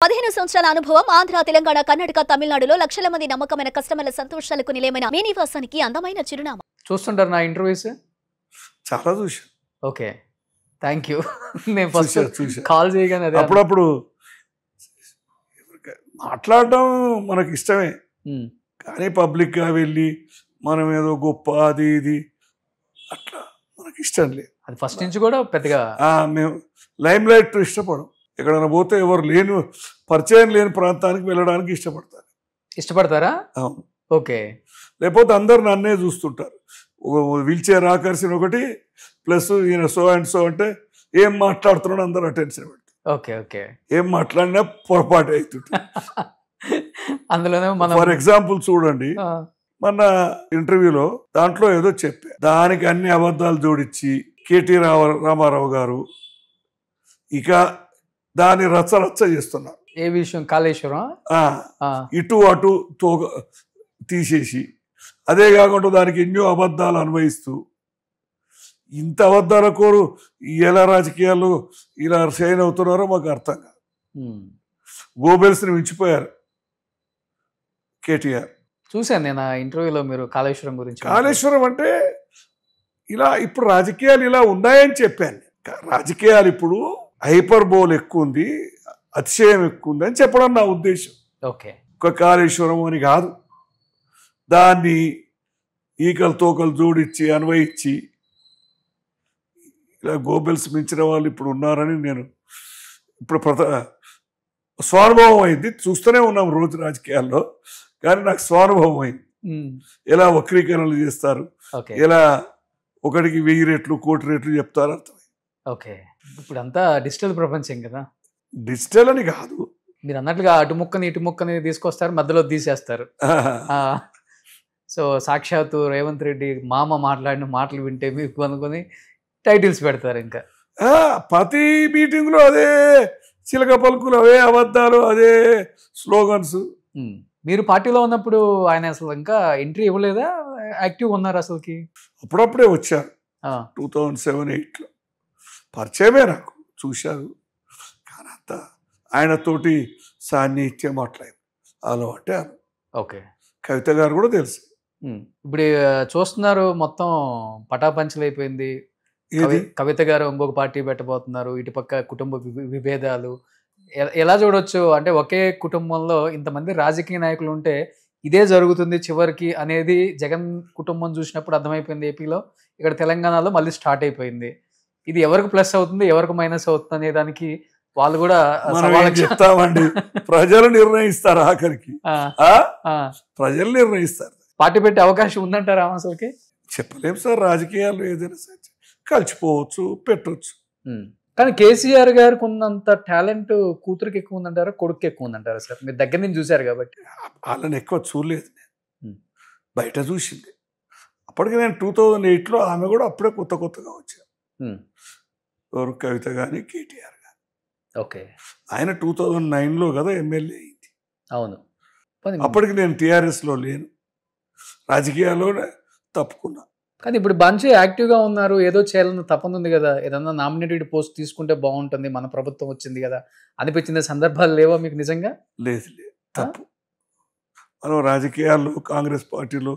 15 సంవత్సరాల అనుభవం ఆంధ్ర, తెలంగాణ, కర్ణాటక, తమిళనాడులో లక్షల మంది నమ్మకమైన కస్టమర్ల సంతోషాలకు నిలయమైన మీ నివాసానికి అందమైన చిరునామా. చూస్తుంటారు నా ఇంటర్వ్యూస్? చాలా చూసాను. Okay, thank you. నేను ఫస్ట్ చూసా కాల్ చేయగానే అదే అప్పుడప్పుడు మాట్లాడడం మనకి ఇష్టమే, కానీ పబ్లిక్గా వెళ్ళి మనం ఏదో గొప్ప అది ఇది అట్లా మనకి ఇష్టం లేదు. అది ఫస్ట్ నుంచి కూడా పెద్దగా మేము లైమ్ లైట్ ఇష్టపడం. ఎక్కడైనా పోతే ఎవరు లేని పరిచయం లేని ప్రాంతానికి వెళ్ళడానికి ఇష్టపడతారా? అవును. ఓకే. లేకపోతే అందరు నన్నే చూస్తుంటారు. వీల్ చైర్ ఆకర్షణ ఒకటి ప్లస్ ఈయన సో అండ్ సో అంటే ఏం మాట్లాడుతున్నాడు అందరు అటెన్షన్ పెడతారు. Okay okay. ఏం మాట్లాడినా పొరపాటు అవుతుంటుంది. అందులోనే ఫర్ ఎగ్జాంపుల్ చూడండి, మన ఇంటర్వ్యూలో దాంట్లో ఏదో చెప్పా, దానికి అన్ని అబద్ధాలు జోడించి కేటీ రామారావు గారు ఇక దాన్ని రచ్చ చేస్తున్నారు. ఏ విషయం? కాళేశ్వరం ఇటు అటు తీసేసి అదే కాకుండా దానికి ఎన్నో అబద్ధాలు అన్వయిస్తూ ఇంత అబద్ధాల కోరు ఎలా రాజకీయాలు ఇలా షైన్ అవుతున్నారో మాకు అర్థం కాదు. గోబెల్స్ని మించిపోయారు కేటీఆర్. చూశాను నేను ఆ ఇంటర్వ్యూలో మీరు కాళేశ్వరం గురించి. కాళేశ్వరం అంటే ఇలా ఇప్పుడు రాజకీయాలు ఇలా ఉన్నాయని చెప్పాను. రాజకీయాలు ఇప్పుడు హైపర్ బోల్ ఎక్కువ ఉంది, అతిశయం ఎక్కువ ఉంది అని చెప్పడం నా ఉద్దేశం. ఓకే. ఒక కాళేశ్వరం అని కాదు, దాన్ని ఈకలు తోకలు జోడించి అన్వయించి ఇలా గోబెల్స్ మించిన వాళ్ళు ఇప్పుడు ఉన్నారని నేను ఇప్పుడు స్వానుభవం అయింది. చూస్తూనే ఉన్నాం రోజు రాజకీయాల్లో, కానీ నాకు స్వానుభవం అయింది. ఎలా వక్రీకరణలు చేస్తారు, ఎలా ఒకటికి 1000 రెట్లు 1 కోటి రెట్లు చెప్తారు అర్థమైంది. ఓకే. ఇప్పుడు అంతా డిజిటల్ ప్రపంచం కదా. డిజిటల్ అని కాదు, మీరు అన్నట్లుగా అటు ముక్కని ఇటు ముక్కని తీసుకొస్తారు, మధ్యలో తీసేస్తారు. సో సాక్షాత్తు రేవంత్ రెడ్డి మామ మాట్లాడిన మాటలు వింటే మీకు అనుకుని టైటిల్స్ పెడతారు. ఇంకా ప్రతి మీటింగ్లో అదే చిలక పలుకులు, అవే అబద్ధాలు, అదే స్లోగన్స్. మీరు పార్టీలో ఉన్నప్పుడు ఆయన అసలు ఇంకా ఎంట్రీ ఇవ్వలేదా? యాక్టివ్ ఉన్నారు అసలుకి? అప్పుడప్పుడే వచ్చారు. 2007-8లో పరిచయమే, నాకు చూశారు. కానీ అంత ఆయనతోటి సాన్నిహిత్యం మాట్లాడారు అలవాటే. ఓకే. కవిత గారు కూడా తెలుసు. ఇప్పుడు చూస్తున్నారు మొత్తం పటాపంచలు అయిపోయింది. కవిత గారు ఇంకొక పార్టీ పెట్టబోతున్నారు, ఇటుపక్క కుటుంబ విభేదాలు. ఎలా చూడొచ్చు అంటే ఒకే కుటుంబంలో ఇంతమంది రాజకీయ నాయకులు ఉంటే ఇదే జరుగుతుంది చివరికి అనేది జగన్ కుటుంబం చూసినప్పుడు అర్థమైపోయింది ఏపీలో. ఇక్కడ తెలంగాణలో మళ్ళీ స్టార్ట్ అయిపోయింది. ఇది ఎవరికి ప్లస్ అవుతుంది, ఎవరికి మైనస్ అవుతుంది అనే దానికి వాళ్ళు కూడా చెప్తామండి. ప్రజలు నిర్ణయిస్తారు, ఆఖరికి ప్రజలు నిర్ణయిస్తారు. పార్టీ పెట్టే అవకాశం ఉందంటారా అసలుకి? చెప్పలేము సార్, రాజకీయాలు ఏదైనా సరే కలిసిపోవచ్చు, పెట్టవచ్చు. కానీ కేసీఆర్ గారికి ఉన్నంత టాలెంట్ కూతురికి ఎక్కువ ఉందంటారా, కొడుకు ఎక్కువ ఉందంటారా సార్? మీరు దగ్గర నుంచి చూశారు కాబట్టి. వాళ్ళని ఎక్కువ చూడలేదు, బయట చూసింది. అప్పటికి నేను 2008లో, ఆమె కూడా అప్పుడే కొత్తగా వచ్చారు. ఎవరు? కవిత కానీ కేటీఆర్ కానీ. ఓకే. ఆయన 2009లో కదా ఎమ్మెల్యే అయింది. అవును. అప్పటికి నేను టీఆర్ఎస్లో లేను, రాజకీయాల్లో తప్పుకున్నా. కానీ ఇప్పుడు మంచి యాక్టివ్గా ఉన్నారు, ఏదో చేయాలని తప్పనుంది కదా. ఏదన్నా నామినేటెడ్ పోస్ట్ తీసుకుంటే బాగుంటుంది, మన ప్రభుత్వం వచ్చింది కదా అనిపించిన సందర్భాలు లేవా మీకు నిజంగా? లేదు, తప్పు. మనం రాజకీయాల్లో కాంగ్రెస్ పార్టీలో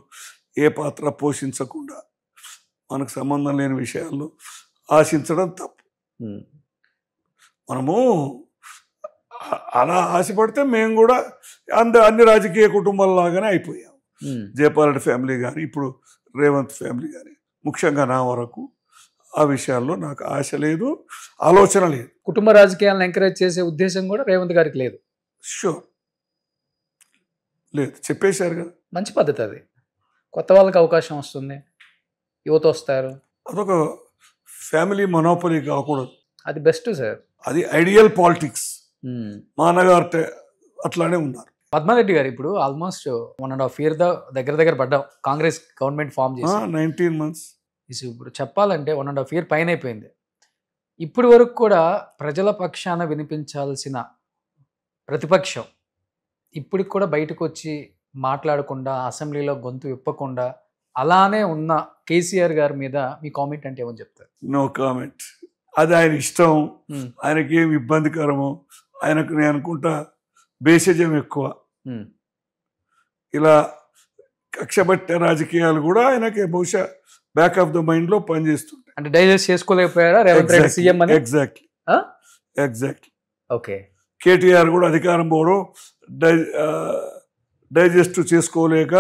ఏ పాత్ర పోషించకుండా మనకు సంబంధం లేని విషయాల్లో ఆశించడం తప్పు. మనము అలా ఆశపడితే మేము కూడా అన్ని రాజకీయ కుటుంబాలలాగానే అయిపోయాం. జయపాల్ ఫ్యామిలీ కానీ, ఇప్పుడు రేవంత్ ఫ్యామిలీ కానీ, ముఖ్యంగా నా వరకు ఆ విషయాల్లో నాకు ఆశ లేదు, ఆలోచన లేదు. కుటుంబ రాజకీయాలను ఎంకరేజ్ చేసే ఉద్దేశం కూడా రేవంత్ గారికి లేదు. షూర్ లేదు, చెప్పేశారు కదా. మంచి పద్ధతి అది. కొత్త వాళ్ళకి అవకాశం వస్తుంది, యువత వస్తారు. అదొక ఫ్యామిలీ మొనోపలి కాకూడదు, అది బెస్ట్ సార్. అది ఐడియల్ పాలిటిక్స్. మా అన్నగారు అట్లానే ఉన్నారు. పద్మారెడ్డి గారు ఇప్పుడు ఆల్మోస్ట్ 1.5 year దగ్గర పడ్డాం కాంగ్రెస్ గవర్నమెంట్ ఫామ్ చేసి. 19 months. ఇప్పుడు చెప్పాలంటే 1.5 year పైన అయిపోయింది. ఇప్పటి వరకు కూడా ప్రజల పక్షాన వినిపించాల్సిన ప్రతిపక్షం ఇప్పటికి కూడా బయటకు వచ్చి మాట్లాడకుండా, అసెంబ్లీలో గొంతు విప్పకుండా అలానే ఉన్న కేసీఆర్ గారి మీద మీ కామెంట్ అంటే ఏమని చెప్తారు? No comment. అది ఆయన ఇష్టం, ఆయనకి ఏమి ఇబ్బందికరమో ఆయనకు నేను అనుకుంటా బేసిజం ఎక్కువ, ఉమ్, ఇలా కక్షబట్టే రాజకీయాలు కూడా ఆయనకి బహుశా బ్యాక్ ఆఫ్ ద మైండ్ లో పనిచేస్తుంటాయి. అంటే డైజెస్ట్ చేసుకోలేకపోయారా రేవంత్ రెడ్డి సీఎం అని? ఎగ్జాక్ట్లీ. ఓకే. కేటీఆర్ కూడా అధికారం పోవడం డైజెస్ట్ చేసుకోలేక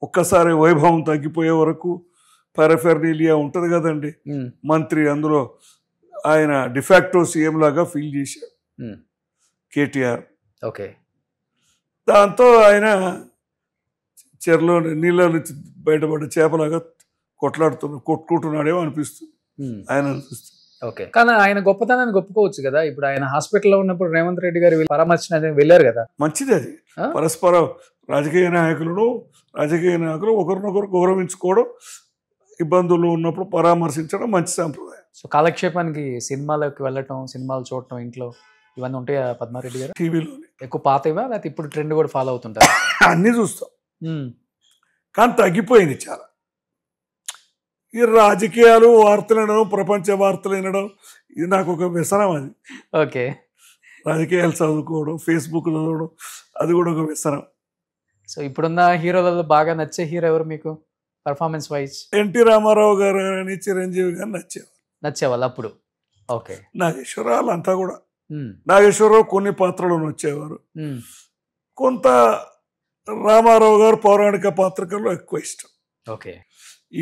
ఒక్కసారి వైభవం తగ్గిపోయే వరకు పారాఫెర్నీలియా ఉంటుంది కదండి ఉమ్, మంత్రి, అందులో ఆయన డిఫాక్టో సీఎం లాగా ఫీల్ చేశారు ఉమ్, కేటీఆర్. ఓకే. దాంతో ఆయన చెరలో నీళ్ళ నుంచి బయటపడ్డ చేపలాగా కొట్టుకుంటున్నాడేమో అనిపిస్తుంది ఉమ్, ఆయన చూస్తే. ఓకే. కానీ ఆయన గొప్పతనాన్ని ఒప్పుకోవచ్చు కదా. ఇప్పుడు ఆయన హాస్పిటల్లో ఉన్నప్పుడు రేవంత్ రెడ్డి గారు పరామర్శించడానికి వెళ్ళారు కదా. మంచిది అది. ఆ? పరస్పర రాజకీయ నాయకులు ఒకరినొకరు గౌరవించుకోవడం, ఇబ్బందులు ఉన్నప్పుడు పరామర్శించడం మంచి సాంప్రదాయం. సో కాలక్షేపానికి సినిమాలకు వెళ్ళటం, సినిమాలు చూడటం ఇంట్లో ఇవన్నీ ఉంటాయా పద్మారెడ్డి గారు? టీవీలోనే ఎక్కువ పాతవా లేకపోతే ఇప్పుడు ట్రెండ్ కూడా ఫాలో అవుతుంటారు? అన్నీ చూస్తాం, ఉమ్, కానీ తగ్గిపోయింది చాలా. ఈ రాజకీయాలు, వార్తలు వినడం, ప్రపంచ వార్తలు వినడం, ఇది నాకు ఒక వ్యసనం. అది ఓకే. రాజకీయాలు చదువుకోవడం, ఫేస్బుక్ చదవడం, అది కూడా ఒక వ్యసనం. సో ఇప్పుడున్న హీరోలలో బాగా నచ్చే హీరో ఎవరు మీకు పర్ఫార్మెన్స్ వైజ్? ఎన్టీ రామారావు గారు అని, చిరంజీవి గారు నచ్చేవాళ్ళు అప్పుడు? ఓకే. నాగేశ్వరరావు అంతా కూడా. ఉమ్, నాగేశ్వరరావు కొన్ని పాత్రలు వచ్చేవారు, ఉమ్, కొంత రామారావు గారు పౌరాణిక పాత్రకల్లో ఎక్కువ ఇష్టం. ఓకే.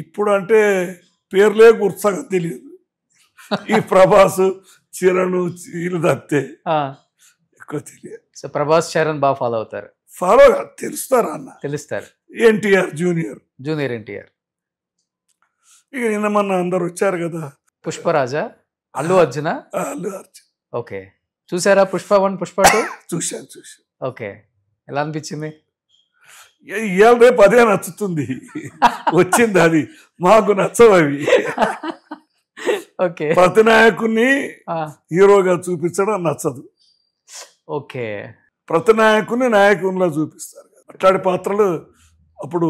ఇప్పుడు అంటే పేర్లే గుర్తగా తెలియదు. ఈ ప్రభాస్, చిరణ్, వీళ్ళు తప్పితే ఆ, ఎక్కువ తెలియదు. సో ప్రభాస్, చరణ్ బాగా ఫాలో అవుతారు? ఫాలో తెలుస్తారా అన్న? తెలుస్తారు. ఎన్టీఆర్ జూనియర్ ఎన్టీఆర్. ఇక నిన్న మొన్న అందరు వచ్చారు కదా. పుష్పరాజా, అల్లు అర్జున? అల్లు అర్జున్. ఓకే. చూసారా పుష్ప 1, పుష్ప 2? చూశాను. ఓకే. ఎలా అనిపించింది? ఇవాళ రేపు అదే నచ్చుతుంది. వచ్చింది అది, మాకు నచ్చవు అవి. ఓకే. ప్రతి నాయకుడిని ఆ, హీరోగా చూపించడం నచ్చదు. ఓకే. ప్రతి నాయకుడిని నాయకునిలా చూపిస్తారు. అట్లాంటి పాత్రలు అప్పుడు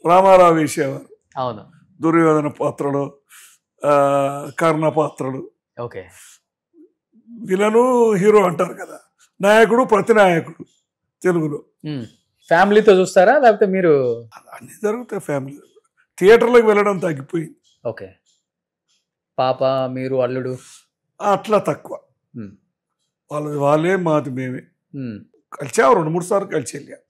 రామారావు వేసేవారు. అవును. దుర్యోధన పాత్రలు, కర్ణ పాత్రలు. ఓకే. విలను హీరో అంటారు కదా, నాయకుడు ప్రతి నాయకుడు తెలుగులో. ఫ్యామిలీతో చూస్తారా లేకపోతే మీరు? అన్నీ జరుగుతాయి ఫ్యామిలీ. థియేటర్లకు వెళ్ళడం తగ్గిపోయింది. ఓకే. పాప, మీరు, అల్లుడు అట్లా తక్కువ. ఉమ్, వాళ్ళే, మాది మేమే. ఉమ్, కలిసావు 2-3 సార్లు కలిసి వెళ్ళాం.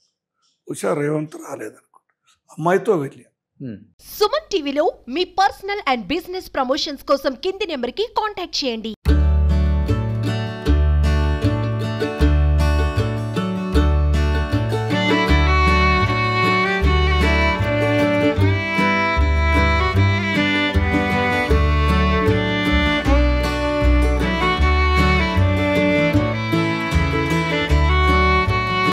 ఉషా రేవంత్ రాలేదనుకుంటా, అమ్మాయితో వెళ్ళాం. ఉమ్. సుమన్ టీవీలో మీ పర్సనల్ అండ్ బిజినెస్ ప్రమోషన్స్ కోసం కింది నెంబర్కి కాంటాక్ట్ చేయండి.